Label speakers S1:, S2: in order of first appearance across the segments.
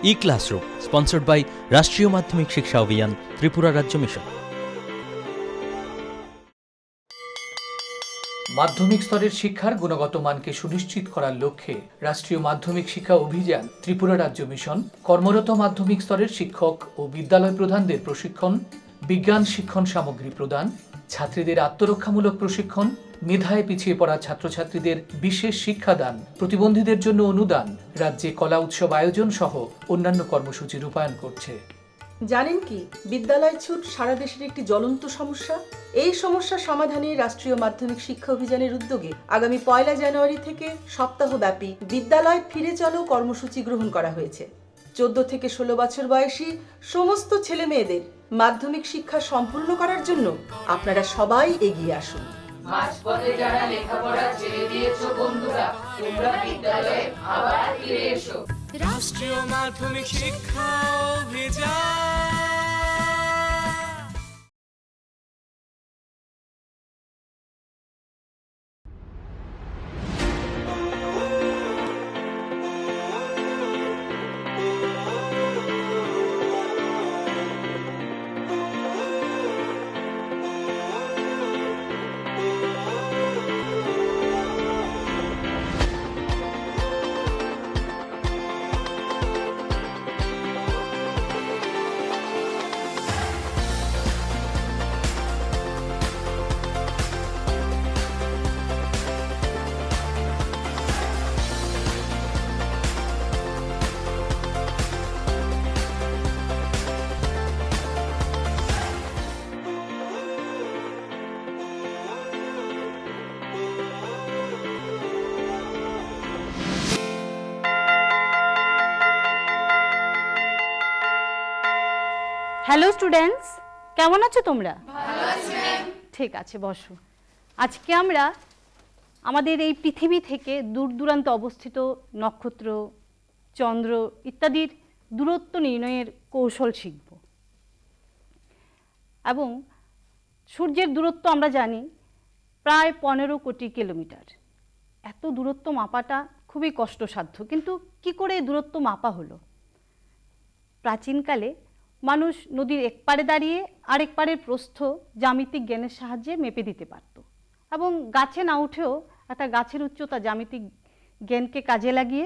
S1: E-Classroom, sponsored by রাষ্ট্রীয় মাধ্যমিক শিক্ষা অভিযান, ত্রিপুরা রাজ্য মিশন।
S2: মাধ্যমিক স্তরের শিক্ষার গুণগত মানকে সুনিশ্চিত করার লক্ষ্যে রাষ্ট্রীয় মাধ্যমিক শিক্ষা অভিযান, ত্রিপুরা রাজ্য মিশন কর্মরত মাধ্যমিক স্তরের শিক্ষক ও বিদ্যালয় প্রধানদের প্রশিক্ষণ, বিজ্ঞান শিক্ষণ সামগ্রী প্রদান, ছাত্রীদের আত্মরক্ষামূলক প্রশিক্ষণ, মেধায় পিছিয়ে পড়া ছাত্রছাত্রীদের বিশেষ শিক্ষাদান, প্রতিবন্ধীদের জন্য অনুদান, রাজ্যে কলা উৎসব আয়োজন সহ অন্যান্য কর্মসূচি রূপায়ণ করছে।
S3: জানেন কি, বিদ্যালয় ছুট সারা দেশের একটি জ্বলন্ত সমস্যা। এই সমস্যা সমাধানে রাষ্ট্রীয় মাধ্যমিক শিক্ষা অভিযানের উদ্যোগে আগামী 1 জানুয়ারি থেকে সপ্তাহব্যাপী বিদ্যালয় ফিরে চলো কর্মসূচি গ্রহণ করা হয়েছে। 14 থেকে 16 বছর বয়সী সমস্ত ছেলে মেয়েদের মাধ্যমিক শিক্ষা সম্পূর্ণ করার জন্য আপনারা সবাই এগিয়ে আসুন।
S4: মাঝপথে যারা লেখাপড়া ছেড়ে দিয়েছো বন্ধুরা, তোমরা বিদ্যালয়ে আবার ফিরে এসো।
S5: রাষ্ট্রীয় মাধ্যমিক শিক্ষা অভিযান।
S6: হ্যালো স্টুডেন্টস, কেমন আছো তোমরা? ঠিক আছে, বসো। আজকে আমরা আমাদের এই পৃথিবী থেকে দূর দূরান্তে অবস্থিত নক্ষত্র, চন্দ্র ইত্যাদির দূরত্ব নির্ণয়ের কৌশল শিখব। এবং সূর্যের দূরত্ব আমরা জানি প্রায় 15 কোটি কিলোমিটার। এত দূরত্ব মাপাটা খুবই কষ্টসাধ্য, কিন্তু কি করে এই দূরত্ব মাপা হলো? প্রাচীনকালে মানুষ নদীর এক পারে দাঁড়িয়ে আরেক পারের প্রস্থ জ্যামিতিক জ্ঞানের সাহায্যে মেপে দিতে পারত, এবং গাছে না উঠেও একটা গাছের উচ্চতা জ্যামিতিক জ্ঞানকে কাজে লাগিয়ে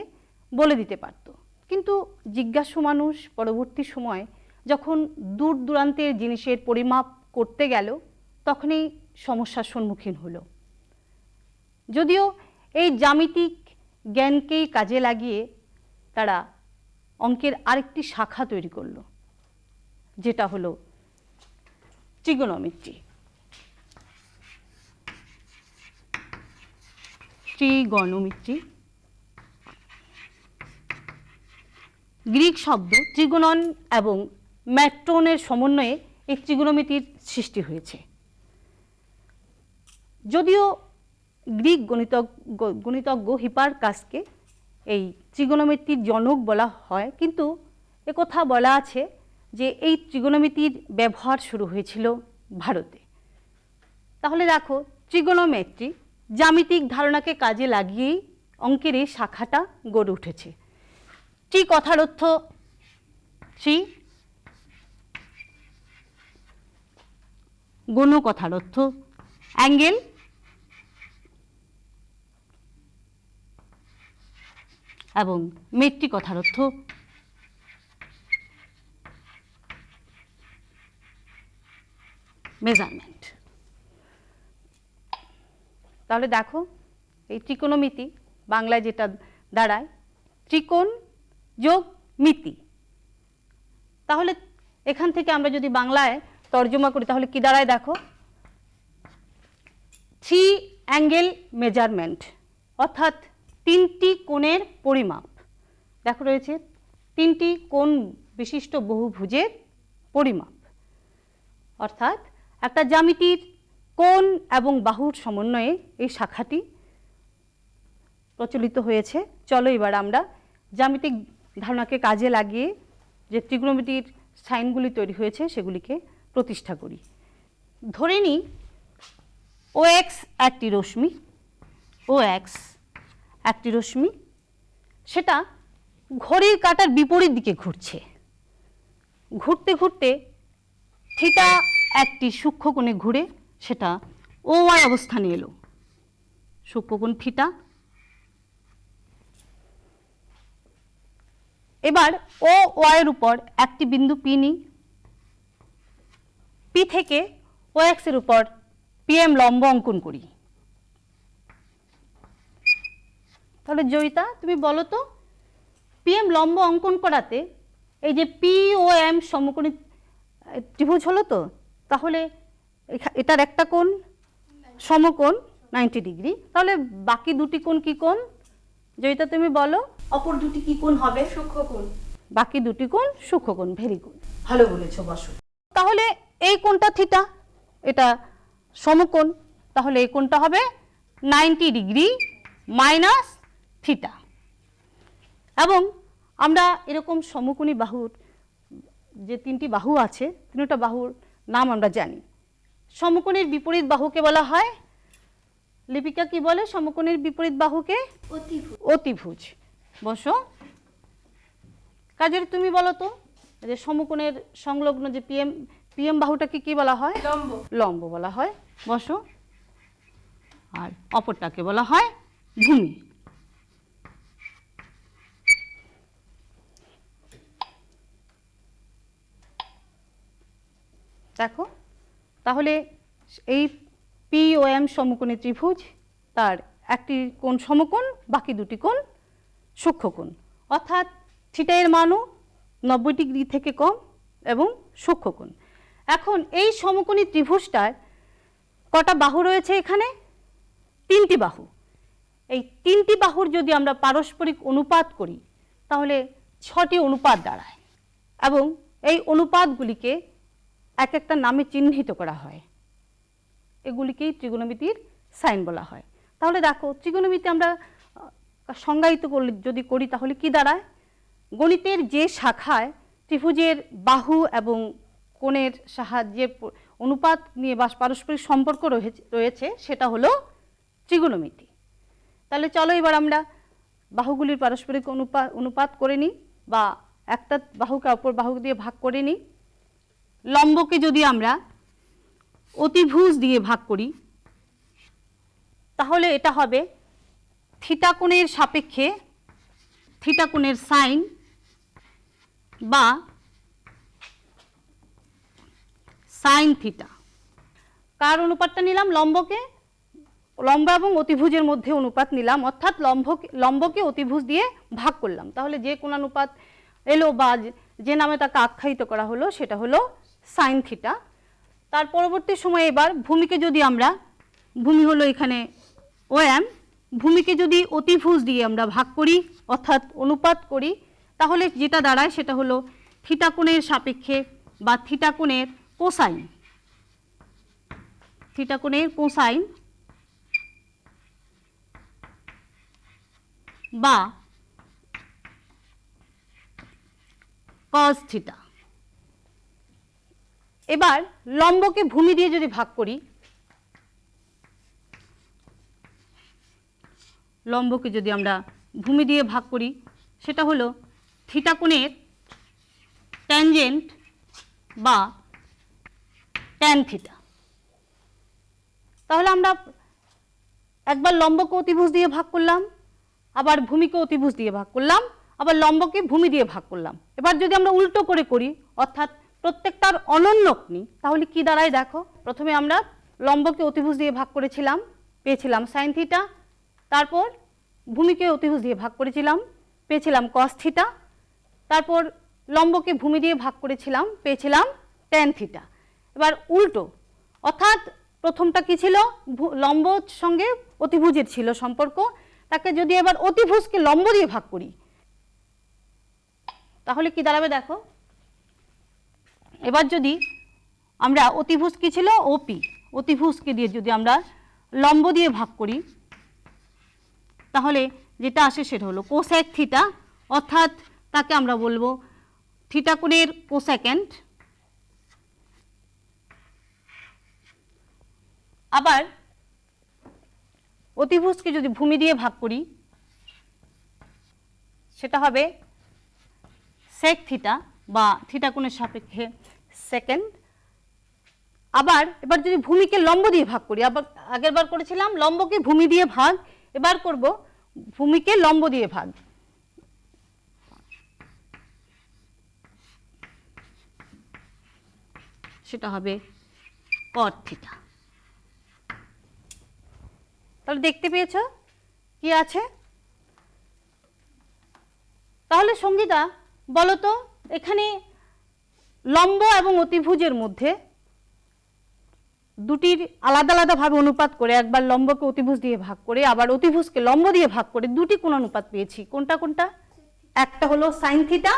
S6: বলে দিতে পারত। কিন্তু জিজ্ঞাসু মানুষ পরবর্তী সময় যখন দূর দূরান্তের জিনিসের পরিমাপ করতে গেল, তখনই সমস্যার সম্মুখীন হলো। যদিও এই জ্যামিতিক জ্ঞানকেই কাজে লাগিয়ে তারা অঙ্কের আরেকটি শাখা তৈরি করলো, যেটা হলো ট্রিগোনোমেট্রি। গ্রিক শব্দ ট্রিগোনন এবং ম্যাট্রনের সমন্বয়ে এই ট্রিগোনোমেট্রির সৃষ্টি হয়েছে। যদিও গ্রিক গণিতজ্ঞ হিপারকাসকে এই ট্রিগোনোমেট্রির জনক বলা হয়, কিন্তু একথা বলা আছে যে এই ট্রিগোনোমেট্রির ব্যবহার শুরু হয়েছিল ভারতে। তাহলে দেখো, ট্রিগোনোমেট্রি জ্যামিতিক ধারণাকে কাজে লাগিয়েই অঙ্কের এই শাখাটা গড়ে উঠেছে। ট্রি কথার অর্থ ট্রি, গণ কথার অর্থ অ্যাঙ্গেল, এবং মেট্রি কথার অর্থ মেজারমেন্ট। তাহলে দেখো, এই ত্রিকোণমিতি বাংলায় যেটা দাঁড়ায় ত্রিকোণ যোগ মিতি। তাহলে এখান থেকে আমরা যদি বাংলায় তর্জমা করি তাহলে কি দাঁড়ায় দেখো, 3 অ্যাঙ্গেল মেজারমেন্ট, অর্থাৎ 3টি কোণের পরিমাপ। দেখো রয়েছে 3টি কোণ বিশিষ্ট বহুভুজের পরিমাপ, অর্থাৎ একটা জ্যামিতির কোণ এবং বাহুর সমন্বয়ে এই শাখাটি প্রচলিত হয়েছে। চলো এবার আমরা জ্যামিতিক ধারণাকে কাজে লাগিয়ে যে ত্রিগোনোমেট্রির সাইনগুলি তৈরি হয়েছে সেগুলিকে প্রতিষ্ঠা করি। ধরে নিই OX একটি রশ্মি, OX একটি রশ্মি, সেটা ঘড়ির কাঁটার বিপরীত দিকে ঘুরছে। ঘুরতে ঘুরতে থিটা একটি সূক্ষ্মকোণে ঘুরে সেটা ও ওয়াই অবস্থানে এলো। সূক্ষ্মকোণ থিটা। এবার ও ওয়াইয়ের উপর একটি বিন্দু পি নিই। পি থেকে ও এক্সের উপর পিএম লম্ব অঙ্কন করি। তাহলে জয়িতা তুমি বলো তো, পিএম লম্ব অঙ্কন করাতে এই যে পি ও এম সমকোণী ত্রিভুজ হলো তো, তাহলে এটার একটা কোণ সমকোণ 90 ডিগ্রি, তাহলে বাকি দুটি কোণ কি কোণ? জয়িতা তুমি বলো, অপর দুটি কি কোণ হবে?
S3: সূক্ষ্মকোণ।
S6: বাকি দুটি কোণ সূক্ষ্মকোণ। ভেরি গুড,
S3: ভালো বলেছো, বসো।
S6: তাহলে এই কোণটা থিটা, এটা সমকোণ, তাহলে এই কোণটা হবে 90 ডিগ্রি মাইনাস থিটা। এবং আমরা এরকম সমকোণী বাহুর যে তিনটি বাহু আছে, তিনটা বাহুর নাম আমরা জানি। সমকোণের বিপরীত বাহুকে বলা হয়, লিপিকা কি বলে সমকোণের বিপরীত বাহুকে? অতিভুজ। বসো। কাজের তুমি বলো তো, যে সমকোণের সংলগ্ন যে পিএম বাহুটাকে কি বলা হয়?
S3: লম্ব।
S6: লম্ব বলা হয়। বসো। আর অপরটাকে বলা হয় ভূমি। দেখো, তাহলে এই পি ও এম সমকোণী ত্রিভুজ, তার একটি কোণ সমকোণ, বাকি দুটি কোণ সূক্ষ্মকোণ, অর্থাৎ থিটা এর মানও 90 ডিগ্রি থেকে কম এবং সূক্ষ্মকোণ। এখন এই সমকোণী ত্রিভুজটার কটা বাহু রয়েছে? এখানে তিনটি বাহু। এই তিনটি বাহুর যদি আমরা পারস্পরিক অনুপাত করি তাহলে 6টি অনুপাত দাঁড়ায়, এবং এই অনুপাতগুলিকে এক একটা নামে চিহ্নিত করা হয়। এগুলিকেই ত্রিগোণমিতির সাইন বলা হয়। তাহলে দেখো, ত্রিগোণমিতি আমরা সংজ্ঞায়িত যদি করি তাহলে কি দাঁড়ায়? গণিতের যে শাখায় ত্রিভুজের বাহু এবং কোণের সাহায্যে অনুপাত নিয়ে বা পারস্পরিক সম্পর্ক রয়েছে সেটা হলো ত্রিগোণমিতি। তাহলে চলো এবার আমরা বাহুগুলির পারস্পরিক অনুপাত করে নিই, বা একটা বাহুকে অপর বাহু দিয়ে ভাগ করে নিই। লম্বকে যদি আমরা অতিভুজ দিয়ে ভাগ করি তাহলে এটা হবে থিটা কোণের সাপেক্ষে থিটা কোণের সাইন, বা সাইন থিটা। কার অনুপাতটা নিলাম? লম্বকে। লম্ব এবং অতিভুজের মধ্যে অনুপাত নিলাম, অর্থাৎ লম্বকে অতিভুজ দিয়ে ভাগ করলাম। তাহলে যে কোণানুপাত এলো বা যে নামে তাকে আখ্যায়িত করা হলো সেটা হলো সাইন থিটা। তার পরবর্তী সময়ে এবার ভূমিকে যদি আমরা, ভূমি হলো এখানে ও এম, ভূমিকে যদি অতিভুজ দিয়ে আমরা ভাগ করি অর্থাৎ অনুপাত করি তাহলে যেটা দাঁড়ায় সেটা হলো থিটা কোণের সাপেক্ষে বা থিটা কোণের কোসাইন। থিটা কোণের কোসাইন বা কস থিটা। এবার লম্বকে ভূমি দিয়ে যদি ভাগ করি, লম্বকে যদি আমরা ভূমি দিয়ে ভাগ করি সেটা হলো থিটা কোণের ট্যানজেন্ট বা ট্যান থিটা। তাহলে আমরা একবার লম্বকে অতিভুজ দিয়ে ভাগ করলাম, আবার ভূমিকে অতিভুজ দিয়ে ভাগ করলাম, আবার লম্বকে ভূমি দিয়ে ভাগ করলাম। এবার যদি আমরা উল্টো করে করি অর্থাৎ প্রত্যেকটার অনন্যক নিই তাহলে কি দাঁড়ায় দেখো। প্রথমে আমরা লম্বকে অতিভুজ দিয়ে ভাগ করেছিলাম, পেয়েছিলাম সাইন থিটা। তারপর ভূমিকে অতিভুজ দিয়ে ভাগ করেছিলাম, পেয়েছিলাম কস থিটা। তারপর লম্বকে ভূমি দিয়ে ভাগ করেছিলাম, পেয়েছিলাম ট্যান থিটা। এবার উল্টো, অর্থাৎ প্রথমটা কি ছিল? লম্বর সঙ্গে অতিভুজের ছিল সম্পর্ক, তাকে যদি এবার অতিভুজকে লম্ব দিয়ে ভাগ করি তাহলে কি দাঁড়াবে দেখো। এবার যদি আমরা অতিভুজ কি ছিল? ওপি, অতিভুজকে দিয়ে যদি আমরা লম্ব দিয়ে ভাগ করি তাহলে যেটা আসে সেটা হলো কোসেক থিটা, অর্থাৎ তাকে আমরা বলবো থিটা কোণের কোসেকেন্ট। আবার অতিভুজকে যদি ভূমি দিয়ে ভাগ করি সেটা হবে সেক থিটা বা থিটা কোণের সাপেক্ষে সেকেন্ড। এবার যদি ভূমিকে লম্ব দিয়ে ভাগ করি, আবার আগের বার করেছিলাম লম্বকে ভূমি দিয়ে ভাগ, এবার করব ভূমিকে লম্ব দিয়ে ভাগ। সেটা হবে কট থিটা। তাহলে দেখতে পেয়েছো কি আছে? তাহলে সঙ্গীতা বলো তো, এখানে লম্ব এবং অতিভুজের মধ্যে দুটির আলাদা আলাদাভাবে অনুপাত করে, একবার লম্বকে অতিভুজ দিয়ে ভাগ করে আবার অতিভুজকে লম্ব দিয়ে ভাগ করে দুটি কোণ অনুপাত পেয়েছি। কোনটা কোনটা? একটা হলো সাইন থিটা,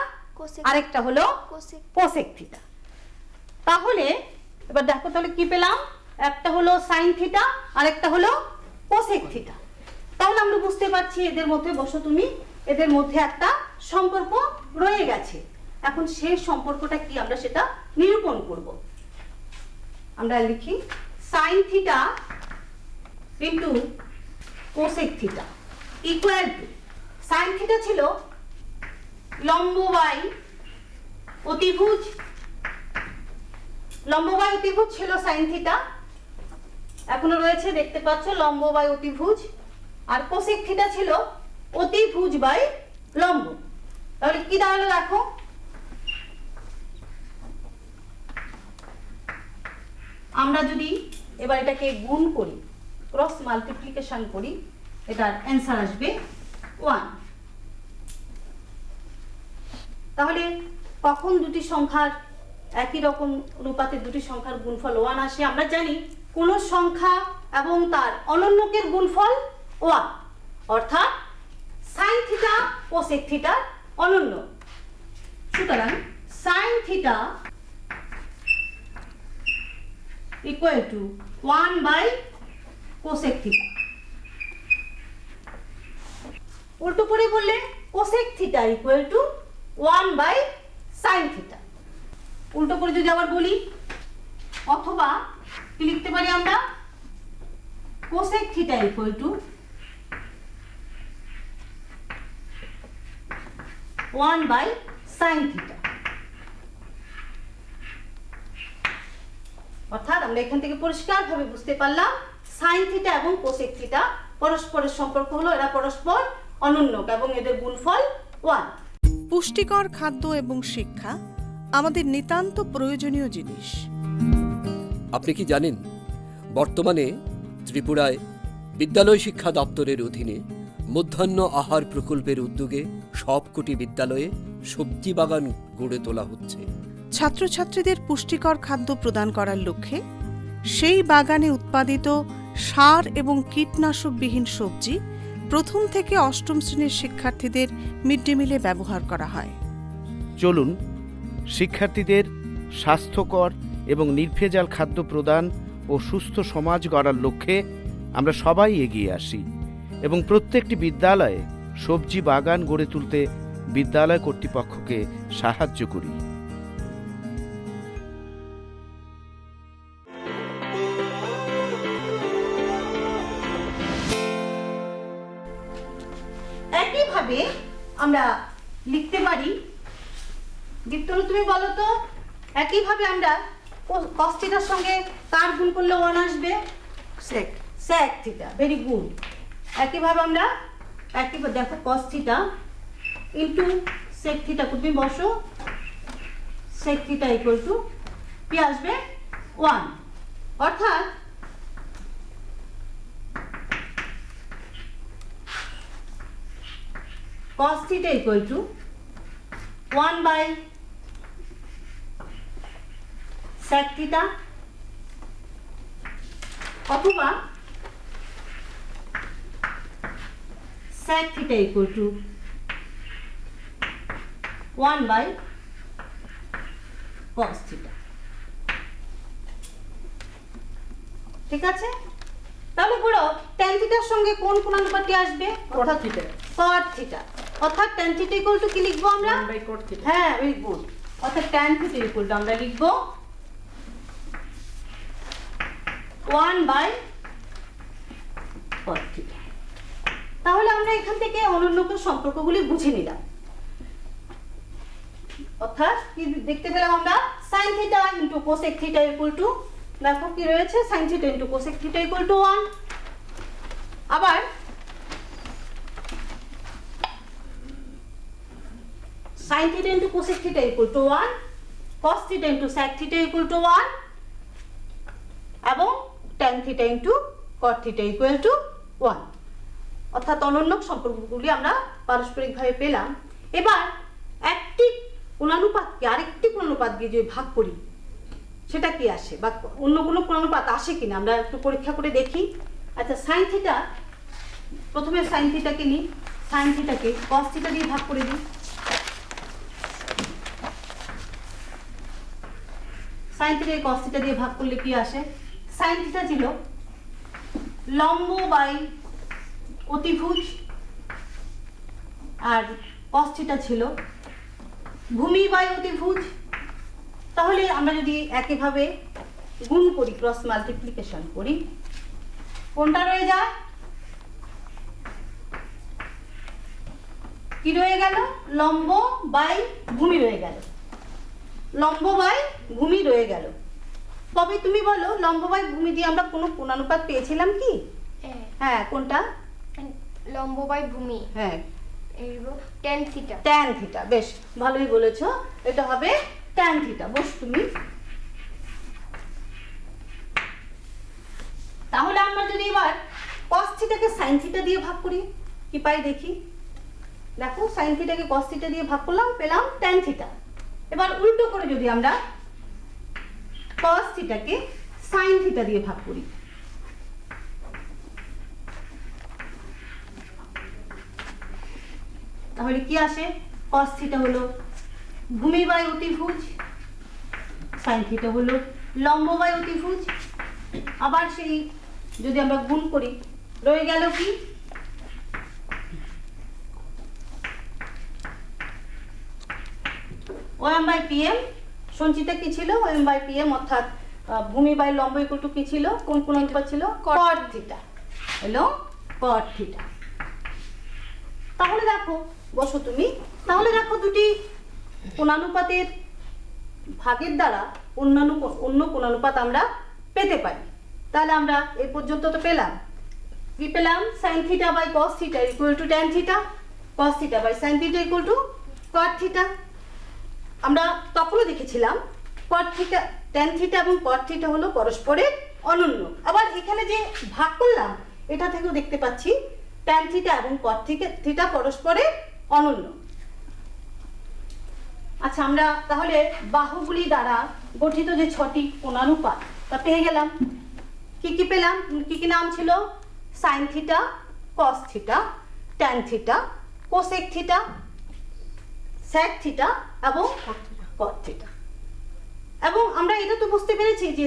S6: আরেকটা হলো কোসেক থিটা। তাহলে এবার দেখো তাহলে কি পেলাম, একটা হলো সাইন থিটা আরেকটা হলো কোসেক থিটা। তাহলে আমরা বুঝতে পারছি এদের মধ্যে, বসো তুমি, এদের মধ্যে একটা সম্পর্ক রয়ে গেছে। এখন সেই সম্পর্কটা কি আমরা সেটা নিরূপণ করব। আমরা লিখি sine theta into cosec theta equal two, sine theta ছিল লম্ব বাই অতিভুজ, লম্ব বাই অতিভুজ ছিল সাইন থিটা, এখনো রয়েছে দেখতে পাচ্ছ লম্ব বাই অতিভুজ, আর কোসেক থিটা ছিল অতিভুজ বাই লম্ব। তাহলে কি দাঁড়ালো দেখো, আমরা যদি এবার এটাকে গুণ করি, ক্রস মাল্টিপ্লিকেশন করি, এটার অ্যান্সার আসবে 1। তাহলে কখন দুটি সংখ্যার একই রকম অনুপাতে দুটি সংখ্যার গুণফল 1 আসে? আমরা জানি কোন সংখ্যা এবং তার অনন্যকের গুণফল 1, অর্থাৎ সাইন থিটা কোসেক থিটার অনন্য। সুতরাং sine theta equal to 1 by cosec theta. উল্টো করে বললে cosec theta equal to 1 by sine theta. উল্টো করে যদি আবার বলি, অথবা কি লিখতে পারি আমরা, cosec theta equal to 1 by sine theta. অর্থাৎ আমরা এখান থেকে পরিষ্কারভাবে বুঝতে পারলাম সাইন থিটা এবং কোসেক থিটা পরস্পরের সম্পর্ক হলো এরা পরস্পর অনন্যক এবং এদের গুণফল 1।
S7: পুষ্টিকর খাদ্য এবং শিক্ষা আমাদের নিতান্ত প্রয়োজনীয় জিনিস।
S8: আপনি কি জানেন, বর্তমানে ত্রিপুরায় বিদ্যালয় শিক্ষা দপ্তরের অধীনে মধ্যাহ্ন আহার প্রকল্পের উদ্যোগে সবকটি বিদ্যালয়ে সবজি বাগান গড়ে তোলা হচ্ছে।
S7: ছাত্রছাত্রীদের পুষ্টিকর খাদ্য প্রদান করার লক্ষ্যে সেই বাগানে উৎপাদিত সার এবং কীটনাশকবিহীন সবজি প্রথম থেকে অষ্টম শ্রেণীর শিক্ষার্থীদের মিড ডে মিলে ব্যবহার করা হয়।
S9: চলুন শিক্ষার্থীদের স্বাস্থ্যকর এবং নির্ভেজাল খাদ্য প্রদান ও সুস্থ সমাজ গড়ার লক্ষ্যে আমরা সবাই এগিয়ে আসি এবং প্রত্যেকটি বিদ্যালয়ে সবজি বাগান গড়ে তুলতে বিদ্যালয় কর্তৃপক্ষকে সাহায্য করি।
S6: একইভাবে আমরা লিখতে পারি, দীপ্তনু তুমি বলো তো, একইভাবে আমরা cos থিটার সঙ্গে কার গুণ করলে 1 আসবে?
S3: সেক
S6: sec থিটা। Very good. একইভাবে আমরা দেখো cos theta into sec theta, তুমি বসো, sec থিটা ইকুয়াল টু কি আসবে? 1। অর্থাৎ cos theta equal to 1 by sec theta, অথবা sec theta equal to 1 by cos theta। ঠিক আছে? তাহলে বলো tan থিটার সঙ্গে কোন কোন অনুপাতটি আসবে?
S3: cot theta।
S6: cot theta। অর্থাৎ tan theta equal to কি লিখবো আমরা?
S3: 1 by cot theta।
S6: হ্যাঁ, ভেরি গুড। অর্থাৎ tan theta equal to আমরা লিখবো 1 by cot theta। তাহলে আমরা এখান থেকে অনন্যক সম্পর্কগুলি বুঝে নিলাম। অর্থাৎ কি দেখতে পেলাম আমরা sin theta into cosec theta equal two, দেখো কি রয়েছে sin theta into cosec theta equal to 1। আবার sin theta into cosec theta equal to 1, cos theta into sec theta equal to 1 এবং tan theta into cot theta equal to 1। অর্থাৎ অনন্য সম্পর্কগুলি আমরা পারস্পরিকভাবে পেলাম। এবার একটি কোণানুপাতকে আরেকটি কোণানুপাত দিয়ে যদি ভাগ করি সেটা কি আসে, বা অন্য কোনো কোণানুপাত আসে কিনা আমরা একটু পরীক্ষা করে দেখি। আচ্ছা, সাইন থিটা, প্রথমে সাইন থিটাকে নিই, সাইন থিটাকে কস থিটা দিয়ে ভাগ করে দিই। সাইন থিটাকে কস থিটা দিয়ে ভাগ করলে কি আসে, সাইন থিটা ছিল লম্ব বাই অতিভুজ আর কস থিটা ছিল ভূমি বাই অতিভুজ। তাহলে আমরা যদি একইভাবে গুণ করি, ক্রস মাল্টিপ্লিকেশন করি, কোনটা রয়ে যায়, কি রয়ে গেল, লম্ব বাই ভূমি রয়ে গেল, লম্ব বাই ভূমি রয়ে গেল। তবে তুমি বলো লম্ব বাই ভূমি দিয়ে আমরা কোনো কোণানুপাত পেয়েছিলাম কি? হ্যাঁ, কোনটা?
S10: লম্ব বাই ভূমি,
S6: হ্যাঁ
S10: tan থিটা।
S6: tan থিটা, বেশ ভালোই বলেছো, এটা হবে tan থিটা। বস তুমি। তাহলে আমরা যদি এবার cos থিটাকে sin থিটা দিয়ে ভাগ করি কি পাই দেখি। দেখো sin থিটাকে cos থিটা দিয়ে ভাগ করলাম, পেলাম tan থিটা। এবার উল্টো করে যদি আমরা cos থিটাকে sin থিটা দিয়ে ভাগ করি, তাহলে কি আসে, cos থিটা হলো ভূমি বাই অতিভুজ, sin থিটা হলো লম্ব বাই অতিভুজ। আবার সেই যদি আমরা গুণ করি রয়ে গেল কি, OM বাই PM, সঞ্চিতা কি ছিল, OM বাই PM, অর্থাৎ ভূমি বাই লম্ব ইকুয়াল টু কি ছিল, কোন অনুপাত ছিল, cot থিটা, হলো cot থিটা। তাহলে দেখো, বসো তুমি, তাহলে দেখো দুটি কোণানুপাতের ভাগের দ্বারা অন্য কোণানুপাত আমরা পেতে পারি। তাহলে আমরা এই পর্যন্ত তো পেলাম, কি পেলাম, sin theta by cos theta equal to tan theta, cos theta by sin theta equal to cot theta. আমরা তখনও দেখেছিলাম cot থিটা, tan থিটা এবং cot থিটা হলো পরস্পরের অনন্য। আবার এখানে যে ভাগ করলাম এটা থেকেও দেখতে পাচ্ছি tan থিটা এবং cot থিটা পরস্পরের অনন্য। আচ্ছা, আমরা তাহলে বাহুগুলি দ্বারা গঠিত যে 6টি কোণানুপাত তা পেয়ে গেলাম। কি কি পেলাম, কি কি নাম ছিল, sin theta, cos theta, tan theta, cosec theta, sec theta এবং cot থিটা। এবং আমরা এটা তো বুঝতে পেরেছি যে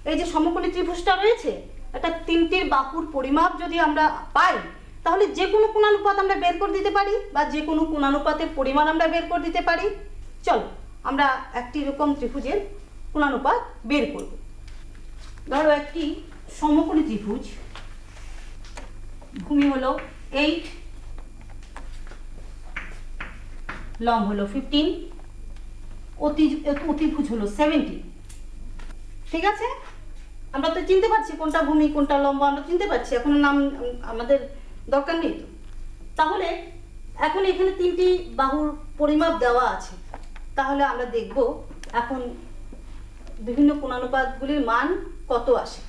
S6: এই যে সমকোণী ত্রিভুজটা রয়েছে, এটা তিনটির বাহুর পরিমাপ যদি আমরা পাই তাহলে যে কোনো কোণানুপাত আমরা বের করে দিতে পারি, বা যে কোনো কোণানুপাতের পরিমাণ আমরা বের করে দিতে পারি। চলো আমরা একটি এরকম ত্রিভুজের কোণানুপাত বের করব। ধরো একটি সমকোণী ত্রিভুজ, ভূমি হলো 8, লম্ব হলো 15, অতিভুজ হলো 70। ঠিক আছে, আমরা তো চিনতে পারছি কোনটা ভূমি কোনটা লম্ব, আমরা চিনতে পারছি, এখন নাম আমাদের দরকার নেই তো। তাহলে এখন এখানে তিনটি বাহুর পরিমাপ দেওয়া আছে, তাহলে আমরা দেখব এখন বিভিন্ন কোণানুপাতগুলির মান কত আসে।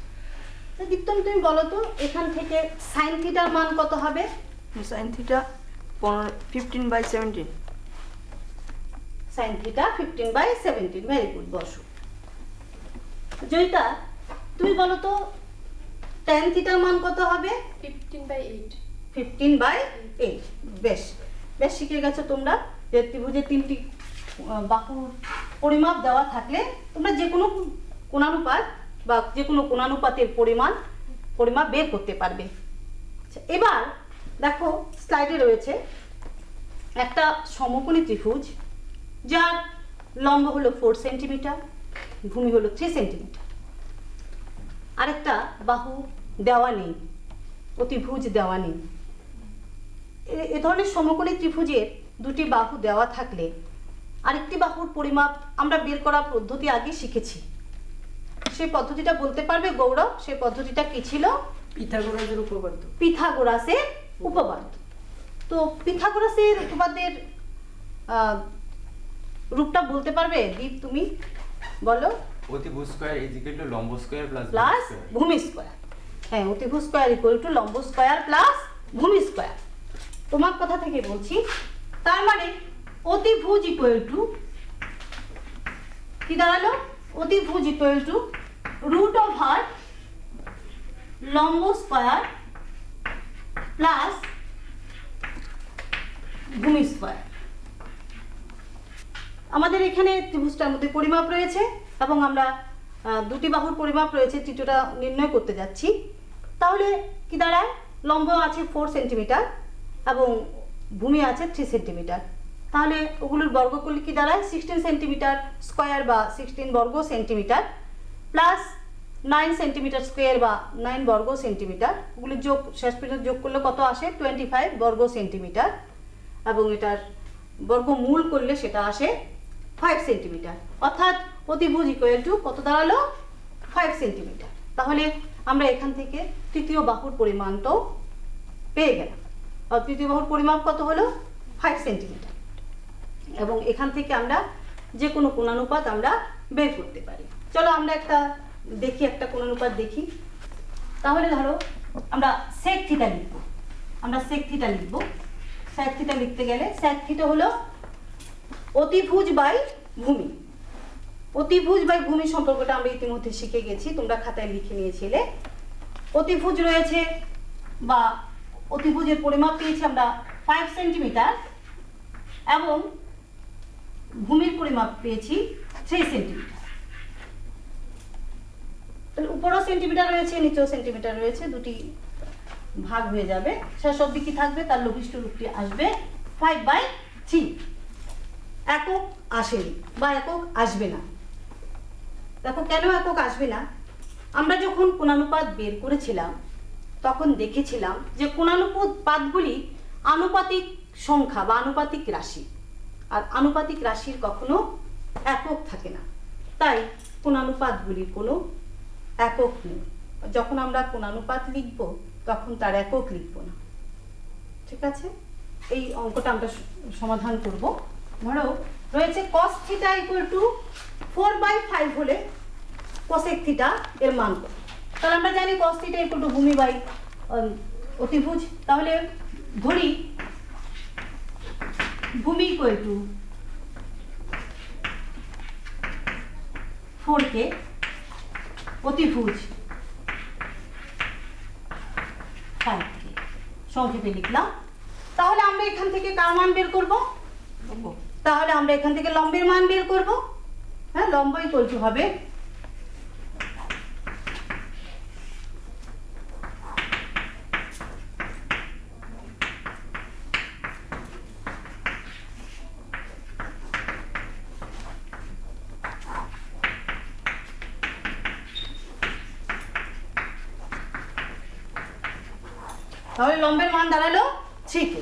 S6: দীপ্তম তুমি বলো তো, এখান থেকে সাইন থিটার মান কত হবে?
S3: Sine theta 15/17।
S6: Sine theta 15/17, very good. বসো জয়িতা, তুমি বলো তো tan থিটার মান কত হবে?
S10: 15/8।
S6: 15/8, বেশ বেশ শিখে গেছো তোমরা যে ত্রিভুজের তিনটি বাহুর পরিমাপ দেওয়া থাকলে তোমরা যে কোনো কোণানুপাত বা যে কোনো কোণানুপাতের পরিমাপ বের করতে পারবে। আচ্ছা, এবার দেখো স্লাইডে রয়েছে একটা সমকোণী ত্রিভুজ যার লম্ব হলো 4 সেন্টিমিটার, ভূমি হলো 3 সেন্টিমিটার, আরেকটা বাহু দেওয়া নেই, অতিভুজ দেওয়া নেই। এ ধরনের সমকোণী ত্রিভুজের দুটি বাহু দেওয়া থাকলে আরেকটি বাহুর পরিমাপ আমরা বের করার পদ্ধতি আগে শিখেছি। সেই পদ্ধতিটা বলতে পারবে গৌরব? সেই পদ্ধতিটা কি ছিল?
S3: পিথাগোরাসের উপপাদ্য।
S6: পিথাগোরাসের উপপাদ্য। তো পিথাগোরাসের উপপাদ্যের রূপটা বলতে পারবে দীপ? তুমি বলো।
S11: অতিভুজ স্কয়ার ইজ ইকুয়াল টু লম্ব স্কয়ার
S6: প্লাস ভূমি স্কয়ার। হ্যাঁ, অতিভুজ স্কয়ার ইকুয়াল টু লম্ব স্কয়ার প্লাস ভূমি স্কয়ার। তোমার কথা থেকে বলছি, তার মানে অতিভুজ ইকুয়াল টু কি দাঁড়ালো? অতিভুজ ইকুয়াল টু রুট ওভার লম্ব স্কয়ার প্লাস ভূমি স্কয়ার। আমাদের এখানে ত্রিভুজটার মধ্যে পরিমাপ রয়েছে এবং আমরা দুটি বাহুর পরিমাপ রয়েছে, তৃতীয়টা নির্ণয় করতে যাচ্ছি। তাহলে কি দাঁড়ায়? লম্ব আছে 4 সেন্টিমিটার এবং ভূমি আছে 3 সেন্টিমিটার। তাহলে ওগুলোর বর্গ করলে কি দাঁড়ায়? 16 সেন্টিমিটার স্কোয়ার বা 16 বর্গ সেন্টিমিটার প্লাস 9 সেন্টিমিটার স্কোয়ার বা 9 বর্গ সেন্টিমিটার। ওগুলো যোগ, শেষ পর্যন্ত যোগ করলে কত আসে? 25 বর্গ সেন্টিমিটার। এবং এটার বর্গমূল করলে সেটা আসে 5 সেন্টিমিটার। অর্থাৎ অতিভুজ ইকুয়াল টু কত দাঁড়ালো? 5 সেন্টিমিটার। তাহলে আমরা এখান থেকে তৃতীয় বাহুর পরিমাণটাও পেয়ে গেলাম। আর তৃতীয় বাহুর পরিমাপ কত হলো? 5 সেন্টিমিটার। এবং এখান থেকে আমরা যে কোনো কোণানুপাত আমরা বের করতে পারি। চলো আমরা একটা কোণানুপাত দেখি। তাহলে ধরো আমরা সেক থিটা লিখব। সেক থিটা লিখতে গেলে সেক থিটা হলো অতিভুজ বাই ভূমি। অতিভুজ বাই ভূমি সম্পর্কটা আমরা ইতিমধ্যে শিখে গেছি, তোমরা খাতায় লিখে নিয়েছিলে। অতিভুজ রয়েছে বা অতিভুজের পরিমাপ পেয়েছি আমরা 5 সেন্টিমিটার এবং ভূমির পরিমাপ পেয়েছি 3 সেন্টিমিটার। তাহলে উপরেও সেন্টিমিটার রয়েছে, নিচেও সেন্টিমিটার রয়েছে, দুটি ভাগ হয়ে যাবে। শেষ অবধি কি থাকবে? তার লঘিষ্ঠ রূপটি আসবে 5/3। একক আসেনি বা একক আসবে না। দেখো কেন একক আসবে না? আমরা যখন কোণানুপাত বের করেছিলাম তখন দেখেছিলাম যে কোণানুপাতগুলি আনুপাতিক সংখ্যা বা আনুপাতিক রাশি, আর আনুপাতিক রাশির কখনো একক থাকে না। তাই কোণানুপাতগুলির কোনো একক নেই। যখন আমরা কোণানুপাত লিখব তখন তার একক লিখব না। ঠিক আছে? এই অঙ্কটা আমরা সমাধান করব। ধরো রয়েছে cos থিটা ইকুয়াল টু 4/5 হলে cosec থিটা এর মান কত? তাহলে আমরা জানি cos থিটা ইকুয়াল টু ভূমি বাই অতিভুজ। তাহলে ধরি ভূমি ইকুয়াল টু 4k, অতিভুজ 5k, সংক্ষেপে লিখলাম। তাহলে আমরা এখান থেকে কার মান বের করব? তাহলে আমরা এখান থেকে লম্বের মান বের করব। হ্যাঁ, লম্ব ইকুয়াল টু হবে তাহলে লম্বের মান দাঁড়ালো 3k।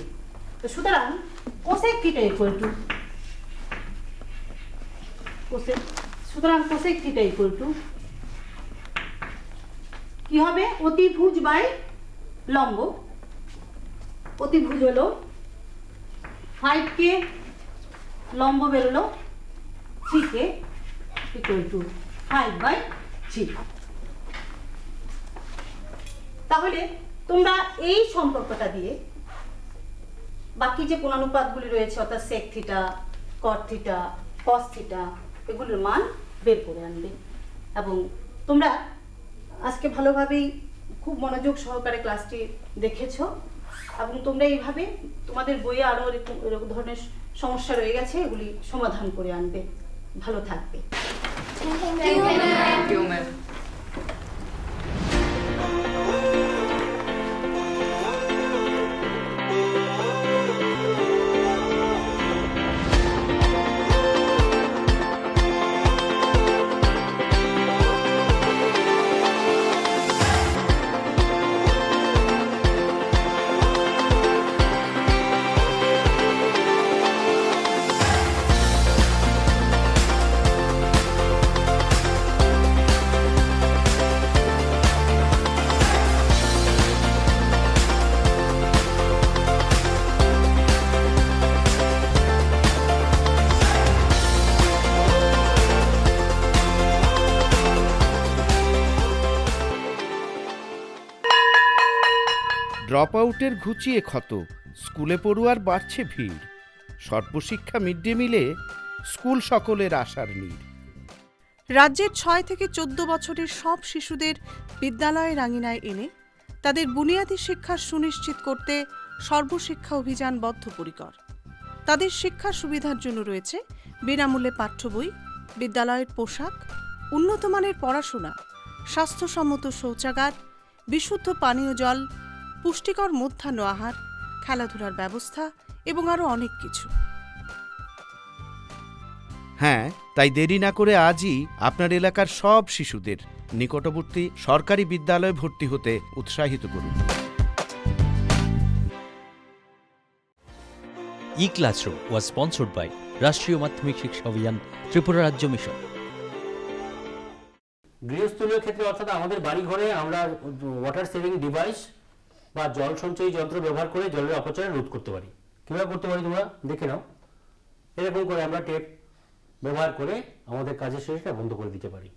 S6: তো সুতরাং cosec theta equal two cosec theta equal two কি হবে? অতিভুজ বাই লম্ব। অতিভুজ হলো 5k, লম্ব বেরোলো 3k ইকুয়াল টু 5/3। তাহলে তোমরা এই সম্পর্কটা দিয়ে বাকি যে কোণানুপাতগুলি রয়েছে অর্থাৎ sec theta, cot theta, cos theta, এগুলোর মান বের করে আনবে। এবং তোমরা আজকে ভালোভাবেই খুব মনোযোগ সহকারে ক্লাসটি দেখেছো এবং তোমরা এইভাবে তোমাদের বইয়ে আরও এরকম ধরনের সমস্যা রয়ে গেছে, এগুলি সমাধান করে আনবে। ভালো থাকবে।
S4: Thank you, ma'am.
S9: ড্রপ আউটের ঘুচিয়ে ক্ষত, স্কুলে পড়ুয়ার বাড়ছে ভিড়, সর্বশিক্ষা মিড ডে মিলে স্কুল সকলের আশার নীড়।
S7: রাজ্যের 6 থেকে 14 বছরের সব শিশুদের বিদ্যালয়ের আঙিনায় এনে তাদের বুনিয়াদী শিক্ষা সুনিশ্চিত করতে সর্বশিক্ষা অভিযান বদ্ধপরিকর। তাদের শিক্ষার সুবিধার জন্য রয়েছে বিনামূল্যে পাঠ্য বই, বিদ্যালয়ের পোশাক, উন্নত মানের পড়াশোনা, স্বাস্থ্যসম্মত শৌচাগার, বিশুদ্ধ পানীয় জল, পুষ্টিকর মধ্যাহ্ন আহার, খেলাধুলার ব্যবস্থা এবং আরও অনেক কিছু।
S9: হ্যাঁ, তাই দেরি না করে আজই আপনার এলাকার সব শিশুদের নিকটবর্তী সরকারি বিদ্যালয়ে ভর্তি হতে উৎসাহিত করুন।
S1: E-Classroom was sponsored by রাষ্ট্রীয় মাধ্যমিক শিক্ষা অভিযান, ত্রিপুরা রাজ্য মিশন।
S12: গৃহস্থলীয় ক্ষেত্রে অর্থাৎ আমাদের বাড়ি ঘরে আমরা ওয়াটার সেভিং ডিভাইস বা জল সঞ্চয়ী যন্ত্র ব্যবহার করে জলের অপচয় রোধ করতে পারি। কীভাবে করতে পারি তোমরা দেখে নাও। এরকম করে আমরা টেপ ব্যবহার করে আমাদের কাজের শেষটা বন্ধ করে দিতে পারি।